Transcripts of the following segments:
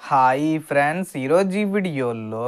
Hi friends, ఈరోజు ఈ వీడియోలో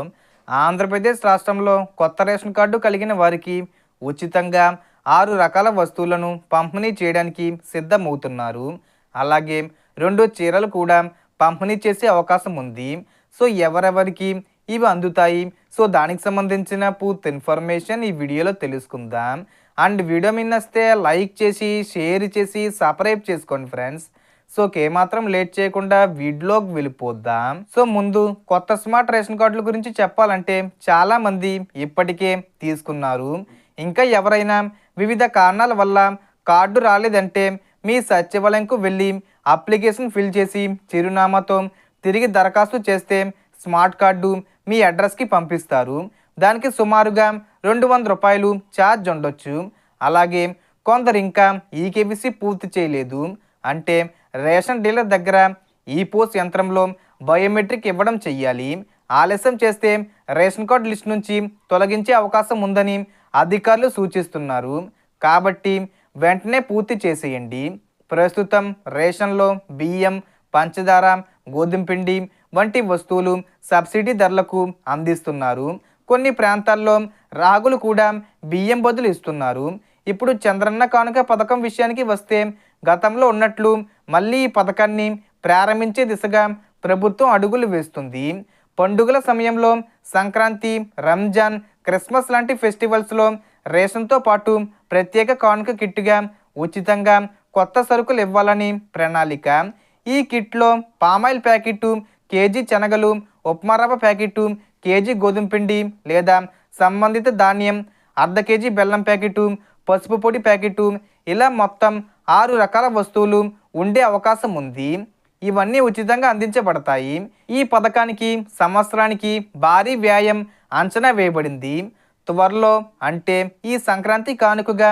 ఆంధ్రప్రదేశ్ రాష్ట్రంలో కొత్త రేషన్ కార్డు కలిగిన వారికి ఉచితంగా 6 రకాల వస్తువులను పంపిణీ చేయడానికి సిద్ధమవుతున్నారు. అలాగే 2 చీరలు కూడా పంపిణీ చేసే అవకాశం ఉంది. సో ఎవరెవరికి ఇవి అందుతాయి? సో దానికి సంబంధించిన పూర్తి ఇన్ఫర్మేషన్ ఈ వీడియోలో తెలుసుకుందాం. అండ్ వీడియో మీ నచ్చితే లైక్ చేసి, షేర్ చేసి, సబ్స్క్రైబ్ చేసుకోండి ఫ్రెండ్స్. సో ఏమాత్రం లేట్ చేయకుండా వీడియోకి వెళ్ళిపోద్దాం. సో ముందు కొత్త స్మార్ట్ రేషన్ కార్డుల గురించి చెప్పాలంటే చాలా మంది ఇప్పటికే తీసుకున్నారు. ఇంకా ఎవరైనా వివిధ కారణాల వల్ల కార్డు రాలేదంటే మీ సచివాలయంకు వెళ్ళి అప్లికేషన్ ఫిల్ చేసి చిరునామాతో తిరిగి దరఖాస్తు చేస్తే స్మార్ట్ కార్డు మీ అడ్రస్కి పంపిస్తారు. దానికి సుమారుగా 200 రూపాయలు ఛార్జ్ ఉండొచ్చు. అలాగే కొందరు ఇంకా ఈకేవీసీ పూర్తి చేయలేదు అంటే రేషన్ డీలర్ దగ్గర ఈ పోస్ట్ యంత్రంలో బయోమెట్రిక్ ఇవ్వడం చెయ్యాలి. ఆలస్యం చేస్తే రేషన్ కార్డు లిస్ట్ నుంచి తొలగించే అవకాశం ఉందని అధికారులు సూచిస్తున్నారు. కాబట్టి వెంటనే పూర్తి చేసేయండి. ప్రస్తుతం రేషన్లో బియ్యం, పంచదార, గోధుమ పిండి వంటి వస్తువులు సబ్సిడీ ధరలకు అందిస్తున్నారు. కొన్ని ప్రాంతాల్లో రాగులు కూడా బియ్యం బదులు ఇస్తున్నారు. ఇప్పుడు చంద్రన్న కానుక పథకం విషయానికి వస్తే గతంలో ఉన్నట్లు మళ్ళీ ఈ పథకాన్ని ప్రారంభించే దిశగా ప్రభుత్వం అడుగులు వేస్తుంది. పండుగల సమయంలో సంక్రాంతి, రంజాన్, క్రిస్మస్ లాంటి ఫెస్టివల్స్లో రేషన్తో పాటు ప్రత్యేక కానుక కిట్గా ఉచితంగా కొత్త సరుకులు ఇవ్వాలని ప్రణాళిక. ఈ కిట్లో పామాయిల్ ప్యాకెట్టు, కేజీ శనగలు, ఉప్మా రవ్వ ప్యాకెట్టు, కేజీ గోధుమ పిండి లేదా సంబంధిత ధాన్యం, అర్ధ కేజీ బెల్లం ప్యాకెట్టు, పసుపు పొడి ప్యాకెట్టు, ఇలా మొత్తం 6 రకాల వస్తువులు ఉండే అవకాశం ఉంది. ఇవన్నీ ఉచితంగా అందించబడతాయి. ఈ పథకానికి సంవత్సరానికి భారీ వ్యయం అంచనా వేయబడింది. త్వరలో అంటే ఈ సంక్రాంతి కానుకగా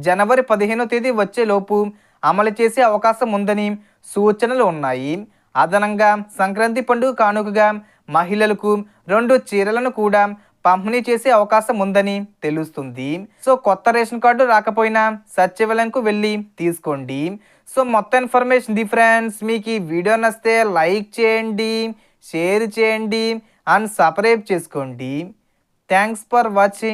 జనవరి 15వ తేదీ వచ్చేలోపు అమలు చేసే అవకాశం ఉందని సూచనలు ఉన్నాయి. అదనంగా సంక్రాంతి పండుగ కానుకగా మహిళలకు 2 చీరలను కూడా పంపిణీ చేసే అవకాశం ఉందని తెలుస్తుంది. సో కొత్త రేషన్ కార్డు రాకపోయినా సచివాలయంకు వెళ్ళి తీసుకోండి. సో మొత్తం ఇన్ఫర్మేషన్ ది ఫ్రెండ్స్. మీకు ఈ వీడియో నచ్చితే లైక్ చేయండి, షేర్ చేయండి అండ్ సబ్స్క్రైబ్ చేసుకోండి. Thanks for watching.